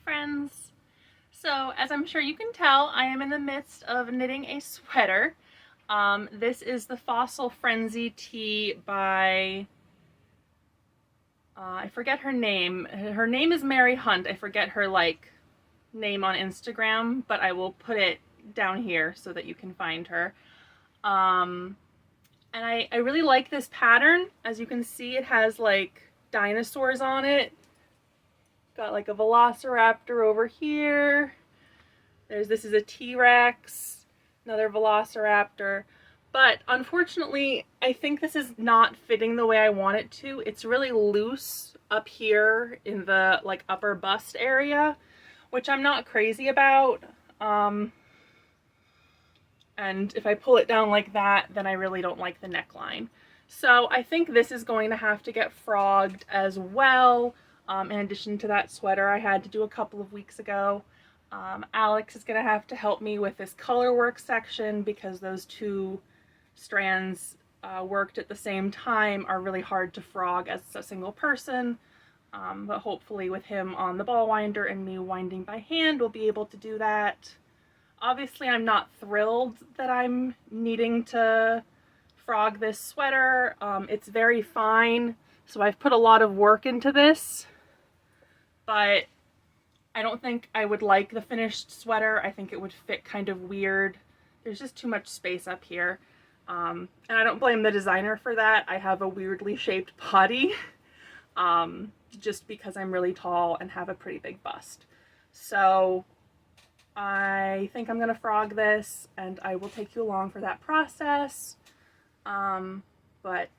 friends. So as I'm sure you can tell, I am in the midst of knitting a sweater. This is the Fossil Frenzy tee by, I forget her name. Her name is Mary Hunt. I forget her name on Instagram, but I will put it down here so that you can find her. And I really like this pattern. As you can see, it has dinosaurs on it. Got a velociraptor over here. This is a T-Rex, another velociraptor. But unfortunately, I think this is not fitting the way I want it to. It's really loose up here in the upper bust area, which I'm not crazy about. And if I pull it down like that, then I really don't like the neckline. So I think this is going to have to get frogged as well. In addition to that sweater I had to do a couple of weeks ago. Alex is going to have to help me with this Colorwork section because those two strands worked at the same time are really hard to frog as a single person. But hopefully with him on the ball winder and me winding by hand, we'll be able to do that. Obviously, I'm not thrilled that I'm needing to frog this sweater. It's very fine, so I've put a lot of work into this. But I don't think I would like the finished sweater. I think it would fit kind of weird. There's just too much space up here. And I don't blame the designer for that. I have a weirdly shaped body, just because I'm really tall and have a pretty big bust. So I think I'm gonna frog this and I will take you along for that process. But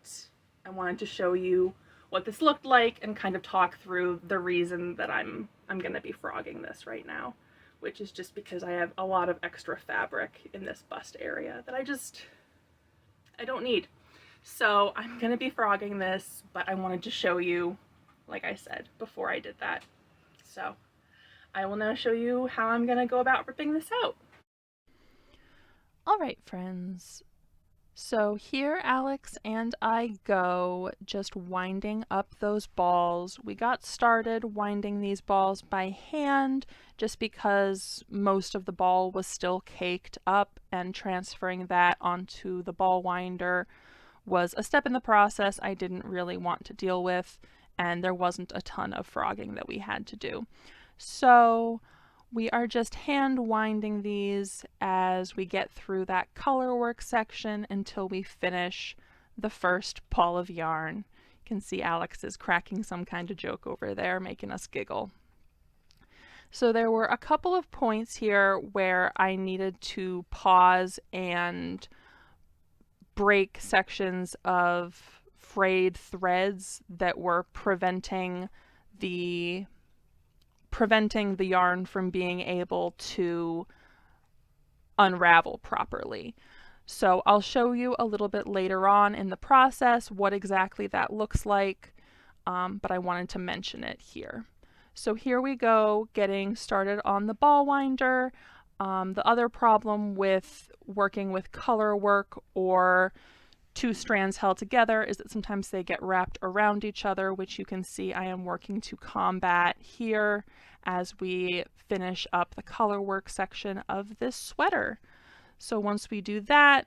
I wanted to show you what this looked like and kind of talk through the reason that I'm gonna be frogging this right now, which is just because I have a lot of extra fabric in this bust area that I don't need. So I'm gonna be frogging this, but I wanted to show you, like I said, before I did that. So I will now show you how I'm gonna go about ripping this out. All right, friends. So here Alex and I go, just winding up those balls. We got started winding these balls by hand just because most of the ball was still caked up, and transferring that onto the ball winder was a step in the process I didn't really want to deal with, and there wasn't a ton of frogging that we had to do. So we are just hand winding these as we get through that colorwork section until we finish the first ball of yarn. You can see Alex is cracking some kind of joke over there, making us giggle. So there were a couple of points here where I needed to pause and break sections of frayed threads that were preventing the yarn from being able to unravel properly. So I'll show you a little bit later on in the process what exactly that looks like, but I wanted to mention it here. So here we go, getting started on the ball winder. The other problem with working with color work or two strands held together is that sometimes they get wrapped around each other, which you can see I am working to combat here as we finish up the color work section of this sweater. So once we do that,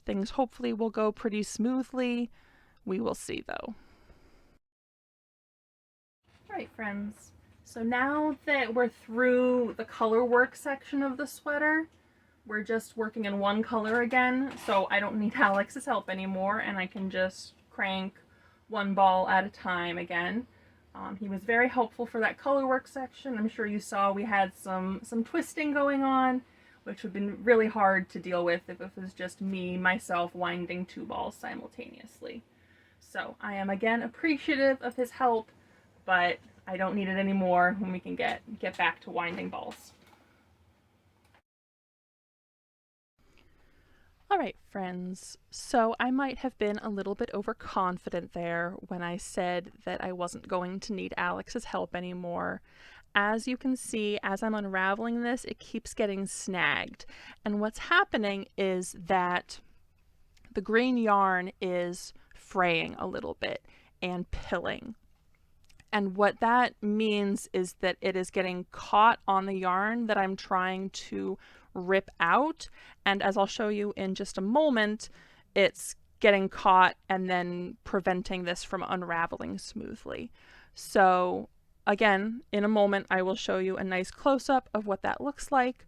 things hopefully will go pretty smoothly. We will see though. All right, friends. So now that we're through the color work section of the sweater, we're just working in one color again, so I don't need Alex's help anymore, and I can just crank one ball at a time again. He was very helpful for that color work section. I'm sure you saw we had some twisting going on, which would have been really hard to deal with if it was just myself winding two balls simultaneously. So I am again appreciative of his help, but I don't need it anymore when we can get back to winding balls. All right, friends, so I might have been a little bit overconfident there when I said that I wasn't going to need Alex's help anymore. As you can see, as I'm unraveling this, it keeps getting snagged. And what's happening is that the green yarn is fraying a little bit and pilling. And what that means is that it is getting caught on the yarn that I'm trying to rip out. And as I'll show you in just a moment, it's getting caught and then preventing this from unraveling smoothly. So again, in a moment, I will show you a nice close-up of what that looks like,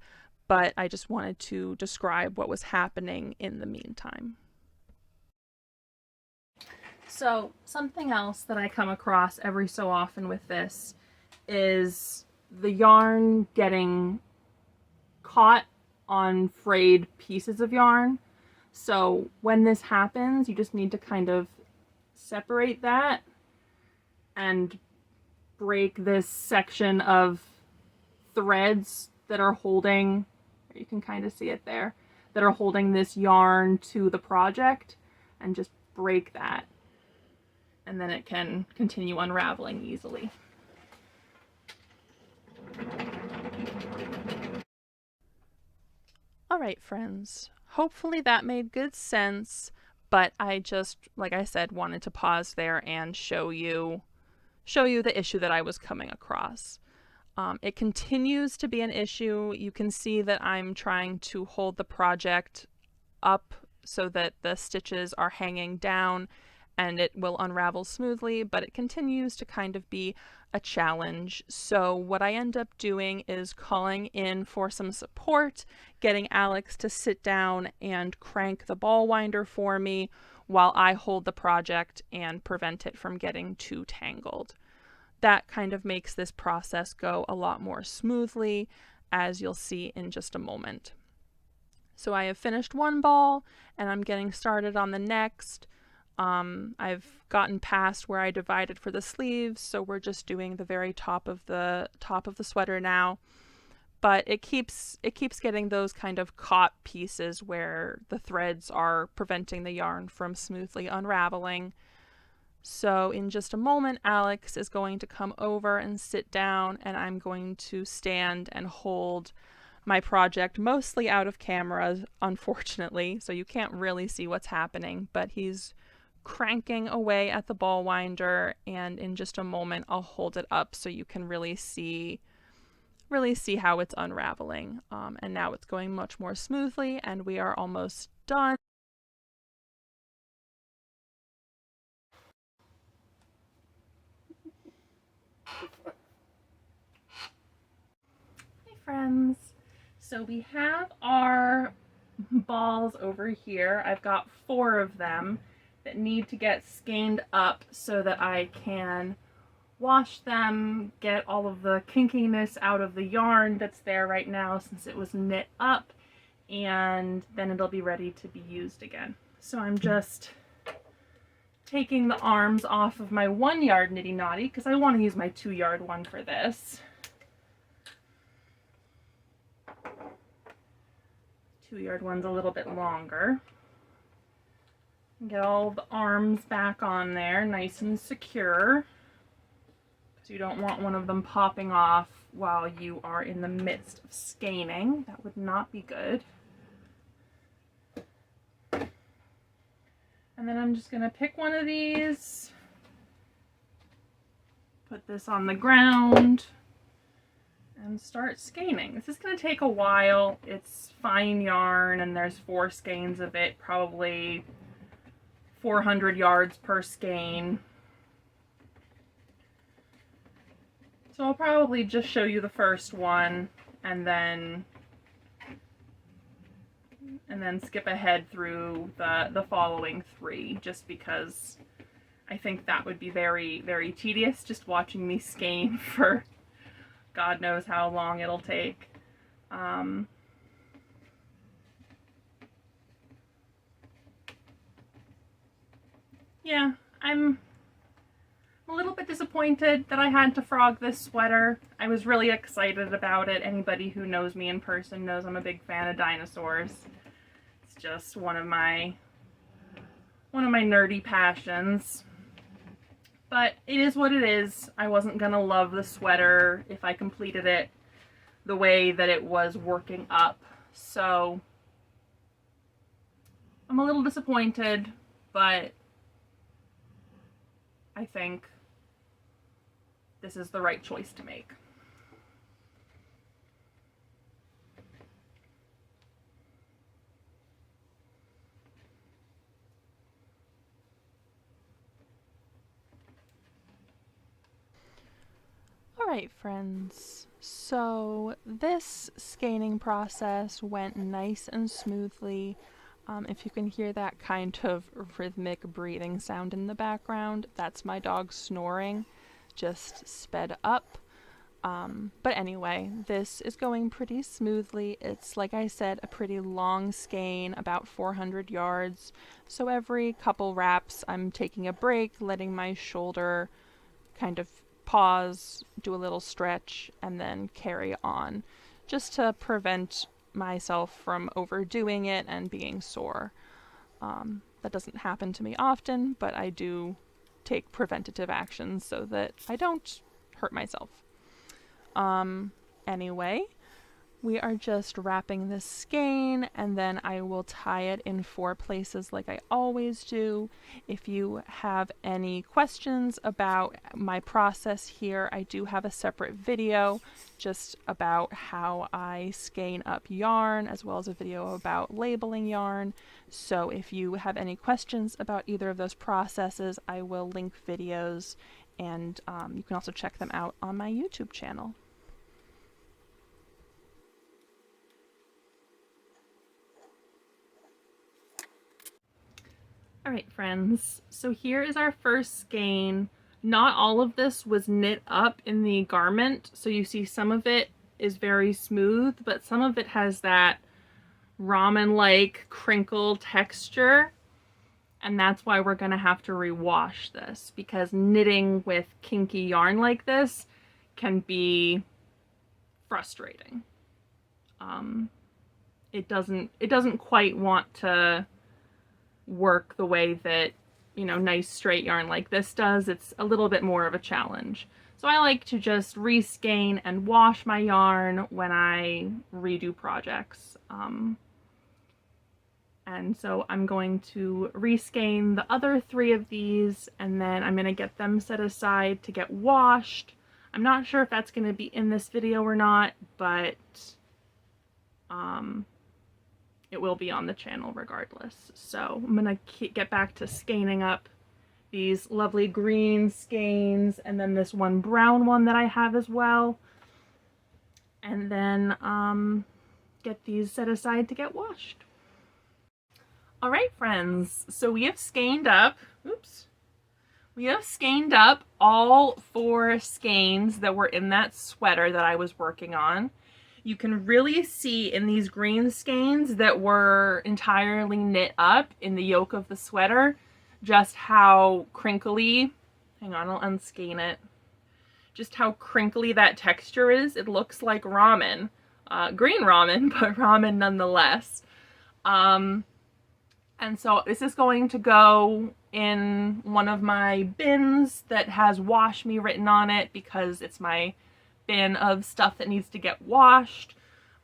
but I just wanted to describe what was happening in the meantime. So something else that I come across every so often with this is the yarn getting caught on frayed pieces of yarn. So when this happens, you just need to kind of separate that and break this section of threads that are holding, you can kind of see it there, that are holding this yarn to the project, and just break that. And then it can continue unraveling easily. All right, friends. Hopefully that made good sense, but I just, like I said, wanted to pause there and show you the issue that I was coming across. It continues to be an issue. You can see that I'm trying to hold the project up so that the stitches are hanging down and it will unravel smoothly, but it continues to kind of be a challenge. So what I end up doing is calling in for some support, getting Alex to sit down and crank the ball winder for me while I hold the project and prevent it from getting too tangled. That kind of makes this process go a lot more smoothly, as you'll see in just a moment. So I have finished one ball and I'm getting started on the next. I've gotten past where I divided for the sleeves, so we're just doing the very top of the sweater now. But it keeps getting those kind of caught pieces where the threads are preventing the yarn from smoothly unraveling. So in just a moment, Alex is going to come over and sit down, and I'm going to stand and hold my project mostly out of camera, unfortunately, so you can't really see what's happening, but he's cranking away at the ball winder, and in just a moment I'll hold it up so you can really see how it's unraveling. And now it's going much more smoothly and we are almost done. Hi friends. So we have our balls over here. I've got 4 of them that need to get skeined up so that I can wash them, get all of the kinkiness out of the yarn that's there right now since it was knit up, and then it'll be ready to be used again. So I'm just taking the arms off of my 1 yard nitty knotty because I want to use my 2 yard one for this. 2 yard one's a little bit longer. Get all the arms back on there nice and secure, because you don't want one of them popping off while you are in the midst of skeining. That would not be good. And then I'm just going to pick one of these, put this on the ground, and start skeining. This is going to take a while. It's fine yarn and there's 4 skeins of it, probably 400 yards per skein. So I'll probably just show you the first one and then skip ahead through the following 3, just because I think that would be very, very tedious, just watching me skein for God knows how long it'll take. Yeah, I'm a little bit disappointed that I had to frog this sweater. I was really excited about it. Anybody who knows me in person knows I'm a big fan of dinosaurs. It's just one of my nerdy passions. But it is what it is. I wasn't gonna love the sweater if I completed it the way that it was working up. So I'm a little disappointed, but I think this is the right choice to make. Alright friends, so this skeining process went nice and smoothly. If you can hear that kind of rhythmic breathing sound in the background, that's my dog snoring, just sped up. But anyway, this is going pretty smoothly. It's, like I said, a pretty long skein, about 400 yards. So every couple wraps, I'm taking a break, letting my shoulder kind of pause, do a little stretch, and then carry on, just to prevent myself from overdoing it and being sore. That doesn't happen to me often, but I do take preventative actions so that I don't hurt myself. Anyway, we are just wrapping this skein, and then I will tie it in 4 places like I always do. If you have any questions about my process here, I do have a separate video just about how I skein up yarn, as well as a video about labeling yarn. So if you have any questions about either of those processes, I will link videos, and you can also check them out on my YouTube channel. Alright friends, so here is our first skein. Not all of this was knit up in the garment, so you see some of it is very smooth, but some of it has that ramen-like crinkle texture, and that's why we're going to have to rewash this, because knitting with kinky yarn like this can be frustrating. It doesn't quite want to work the way that, you know, nice straight yarn like this does. It's a little bit more of a challenge. So I like to just reskein and wash my yarn when I redo projects. And so I'm going to reskein the other 3 of these, and then I'm going to get them set aside to get washed. I'm not sure if that's going to be in this video or not, but it will be on the channel regardless. So I'm going to get back to skeining up these lovely green skeins, and then this one brown one that I have as well. And then get these set aside to get washed. Alright friends, so we have skeined up, we have skeined up all 4 skeins that were in that sweater that I was working on. You can really see in these green skeins that were entirely knit up in the yoke of the sweater just how crinkly, hang on, I'll unskein it, just how crinkly that texture is. It looks like ramen, green ramen, but ramen nonetheless. And so this is going to go in one of my bins that has wash me written on it, because it's my bin of stuff that needs to get washed.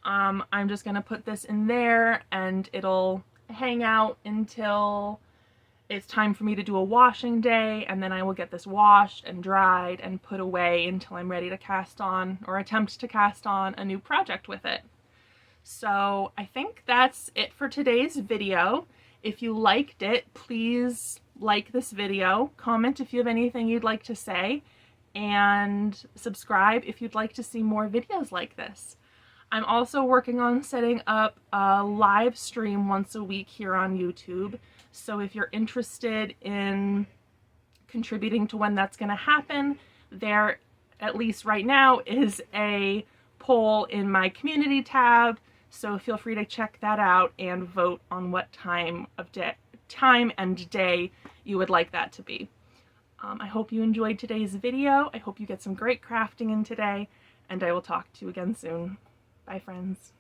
I'm just gonna put this in there, and it'll hang out until it's time for me to do a washing day, and then I will get this washed and dried and put away until I'm ready to cast on, or attempt to cast on, a new project with it. So I think that's it for today's video. If you liked it, please like this video, comment if you have anything you'd like to say, and subscribe if you'd like to see more videos like this. I'm also working on setting up a live stream once a week here on YouTube, so if you're interested in contributing to when that's going to happen, there, at least right now, is a poll in my community tab, so feel free to check that out and vote on what time and day you would like that to be. I hope you enjoyed today's video. I hope you get some great crafting in today, and I will talk to you again soon. Bye, friends.